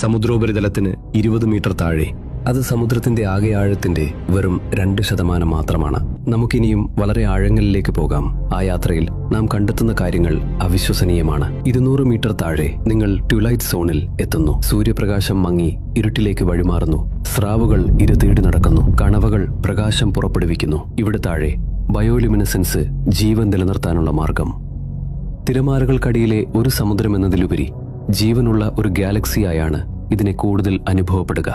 സമുദ്രോപരിതലത്തിന് 20 metre താഴെ. അത് സമുദ്രത്തിന്റെ ആകെ ആഴത്തിന്റെ വെറും 2% മാത്രമാണ്. നമുക്കിനിയും വളരെ ആഴങ്ങളിലേക്ക് പോകാം. ആ യാത്രയിൽ നാം കണ്ടെത്തുന്ന കാര്യങ്ങൾ അവിശ്വസനീയമാണ്. 200 മീറ്റർ താഴെ നിങ്ങൾ ട്വിലൈറ്റ് സോണിൽ എത്തുന്നു. സൂര്യപ്രകാശം മങ്ങി ഇരുട്ടിലേക്ക് വഴിമാറുന്നു. സ്രാവുകൾ ഇര തേടി നടക്കുന്നു. കണവകൾ പ്രകാശം പുറപ്പെടുവിക്കുന്നു. ഇവിടെ താഴെ ബയോലുമിനസൻസ് ജീവൻ നിലനിർത്താനുള്ള മാർഗം. തിരമാലകൾക്കടിയിലെ ഒരു സമുദ്രം എന്നതിലുപരി ജീവനുള്ള ഒരു ഗാലക്സിയായാണ് ഇതിനെ കൂടുതൽ അനുഭവപ്പെടുക.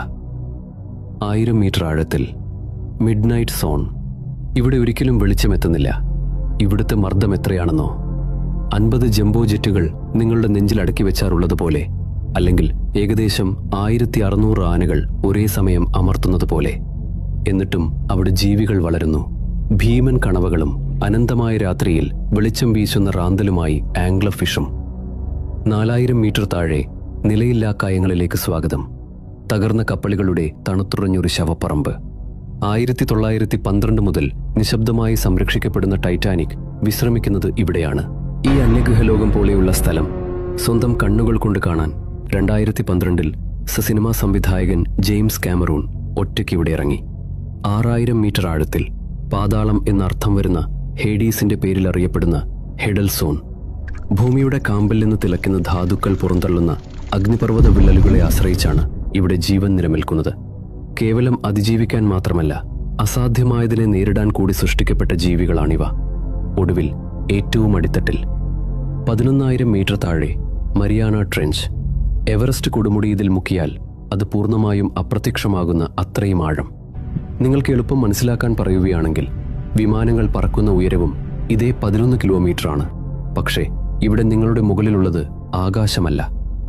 1000 മീറ്റർ ആഴത്തിൽ മിഡ്നൈറ്റ് സോൺ. ഇവിടെ ഒരിക്കലും വെളിച്ചമെത്തുന്നില്ല. ഇവിടുത്തെ മർദ്ദം എത്രയാണെന്നോ? 50 ജംബോ ജെറ്റുകൾ നിങ്ങളുടെ നെഞ്ചിൽ അടക്കി വെച്ചാറുള്ളതുപോലെ, അല്ലെങ്കിൽ ഏകദേശം 1600 ആനകൾ ഒരേ സമയം അമർത്തുന്നത് പോലെ. എന്നിട്ടും അവിടെ ജീവികൾ വളരുന്നു. ഭീമൻ കണവകളും അനന്തമായ രാത്രിയിൽ വെളിച്ചം വീശുന്ന റാന്തലുമായി ആംഗ്ലർ ഫിഷും. 4000 മീറ്റർ താഴെ നിലയില്ലാ കായങ്ങളിലേക്ക് സ്വാഗതം. തകർന്ന കപ്പലുകളുടെ തണുത്തുറഞ്ഞൊരു ശവപ്പറമ്പ്. 1912 മുതൽ നിശബ്ദമായി സംരക്ഷിക്കപ്പെടുന്ന ടൈറ്റാനിക് വിശ്രമിക്കുന്നത് ഇവിടെയാണ്. ഈ അന്യഗ്രഹലോകം പോലെയുള്ള സ്ഥലം സ്വന്തം കണ്ണുകൾ കൊണ്ട് കാണാൻ 2012 സിനിമാ സംവിധായകൻ ജെയിംസ് കാമറൂൺ ഒറ്റയ്ക്ക് ഇവിടെ ഇറങ്ങി. 6000 മീറ്റർ ആഴത്തിൽ പാതാളം എന്നർത്ഥം വരുന്ന ഹേഡീസിന്റെ പേരിൽ അറിയപ്പെടുന്ന ഹെഡൽ സോൺ. ഭൂമിയുടെ കാമ്പിൽ നിന്ന് തിളയ്ക്കുന്ന ധാതുക്കൾ പുറന്തള്ളുന്ന അഗ്നിപർവ്വത വിള്ളലുകളെ ആശ്രയിച്ചാണ് ഇവിടെ ജീവൻ നിലനിൽക്കുന്നത്. കേവലം അതിജീവിക്കാൻ മാത്രമല്ല, അസാധ്യമായതിനെ നേരിടാൻ കൂടി സൃഷ്ടിക്കപ്പെട്ട ജീവികളാണിവ. ഒടുവിൽ ഏറ്റവും അടിത്തട്ടിൽ 11000 മീറ്റർ താഴെ മരിയാന ട്രെഞ്ച്. എവറസ്റ്റ് കൊടുമുടി ഇതിൽ മുക്കിയാൽ അത് പൂർണ്ണമായും അപ്രത്യക്ഷമാകുന്ന അത്രയും ആഴം. നിങ്ങൾക്ക് എളുപ്പം മനസ്സിലാക്കാൻ പറയുകയാണെങ്കിൽ വിമാനങ്ങൾ പറക്കുന്ന ഉയരവും ഇതേ 11 കിലോമീറ്ററാണ്. പക്ഷേ ഇവിടെ നിങ്ങളുടെ മുകളിലുള്ളത് ആകാശമല്ല,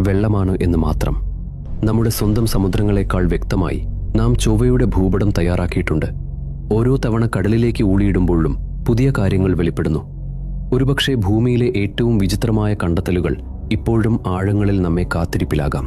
വെള്ളമാണ് എന്ന് മാത്രം. നമ്മുടെ സ്വന്തം സമുദ്രങ്ങളെക്കാൾ വ്യക്തമായി നാം ചൊവ്വയുടെ ഭൂപടം തയ്യാറാക്കിയിട്ടുണ്ട്. ഓരോ തവണ കടലിലേക്ക് ഊളിയിടുമ്പോഴും പുതിയ കാര്യങ്ങൾ വെളിപ്പെടുന്നു. ഒരുപക്ഷെ ഭൂമിയിലെ ഏറ്റവും വിചിത്രമായ കണ്ടെത്തലുകൾ ഇപ്പോഴും ആഴങ്ങളിൽ നമ്മെ കാത്തിരിപ്പിലാകാം.